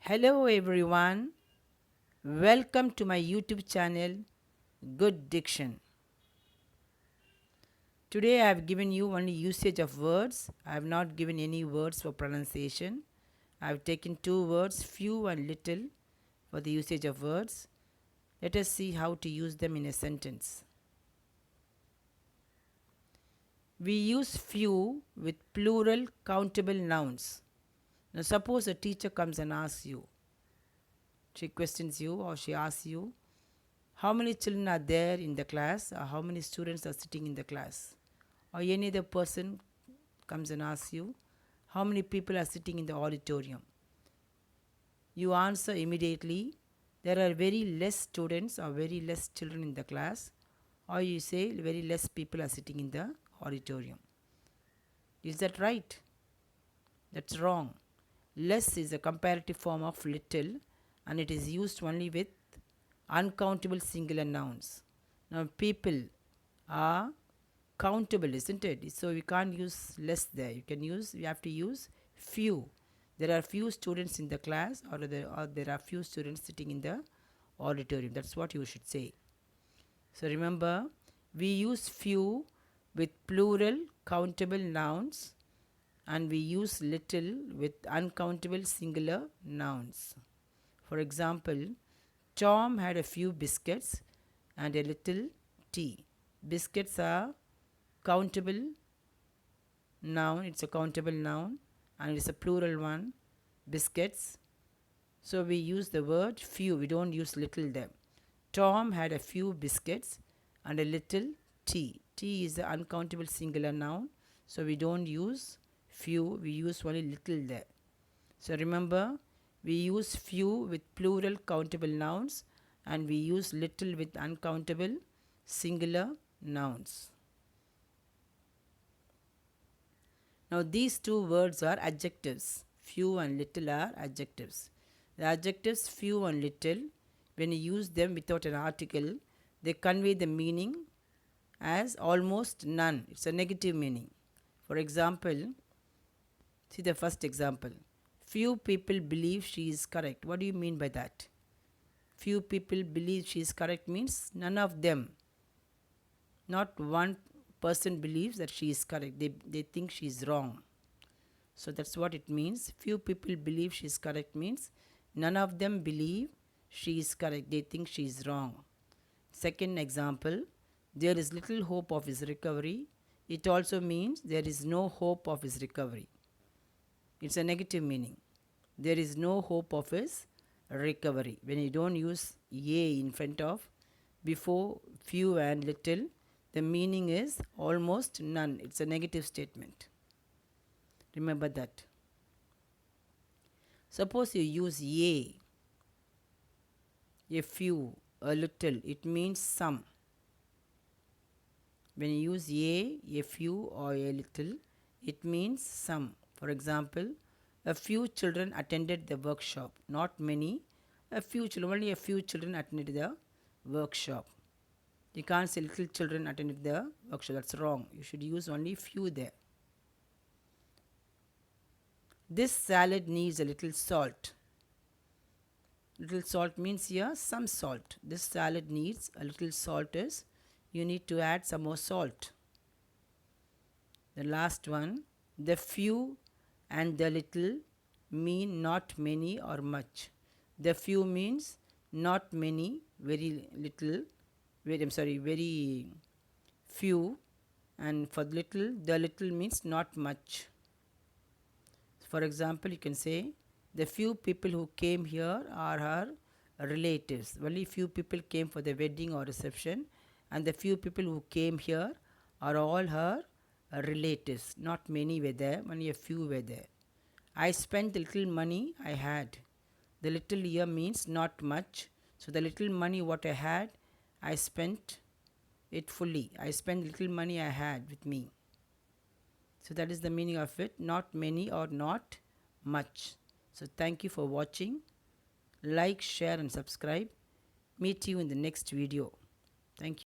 Hello everyone, welcome to my YouTube channel Good Diction. Today I have given you only usage of words. I have not given any words for pronunciation. I have taken two words, few and little, for the usage of words. Let us see how to use them in a sentence. We use few with plural countable nouns. Now suppose a teacher comes and asks you, she questions you or she asks you, how many children are there in the class or how many students are sitting in the class, or any other person comes and asks you how many people are sitting in the auditorium. You answer immediately, there are very less students or very less children in the class, or you say very less people are sitting in the auditorium. Is that right? That's wrong. Less is a comparative form of little and it is used only with uncountable singular nouns. Now people are countable, isn't it? So we can't use less there. We have to use few. There are few students in the class, or there are few students sitting in the auditorium. That's what you should say. So remember, we use few with plural countable nouns and we use little with uncountable singular nouns. For example, Tom had a few biscuits and a little tea. Biscuits are countable noun, it's a countable noun and it's a plural one, biscuits. So we use the word few, we don't use little there. Tom had a few biscuits and a little tea. Tea is the uncountable singular noun, so we don't use few, we use only little there. So remember, we use few with plural countable nouns and we use little with uncountable singular nouns. Now these two words are adjectives. Few and little are adjectives. The adjectives few and little, when you use them without an article, they convey the meaning as almost none. It's a negative meaning. For example, see the first example. Few people believe she is correct. What do you mean by that? Few people believe she is correct means none of them. Not one person believes that she is correct. They think she is wrong. So that's what it means. Few people believe she is correct means none of them believe she is correct. They think she is wrong. Second example, there is little hope of his recovery. It also means there is no hope of his recovery. It's a negative meaning. There is no hope of his recovery. When you don't use a in front of before few and little, the meaning is almost none. It's a negative statement. Remember that. Suppose you use a few, a little, it means some. When you use a few or a little, it means some. For example, a few children attended the workshop. Not many. Only a few children attended the workshop. You can't say little children attended the workshop. That's wrong. You should use only few there. This salad needs a little salt. Little salt means here some salt. This salad needs a little salt is you need to add some more salt. The last one, the few and the little mean not many or much. The few means not many, very little, very few, and for little, the little means not much. For example, you can say the few people who came here are her relatives. Only few people came for the wedding or reception, and the few people who came here are all her relatives. Not many were there, only a few were there. I spent the little money I had. The little here means not much. So the little money what I had, I spent it fully. I spent little money I had with me. So that is the meaning of it. Not many or not much. So thank you for watching. Like, share and subscribe. Meet you in the next video. Thank you.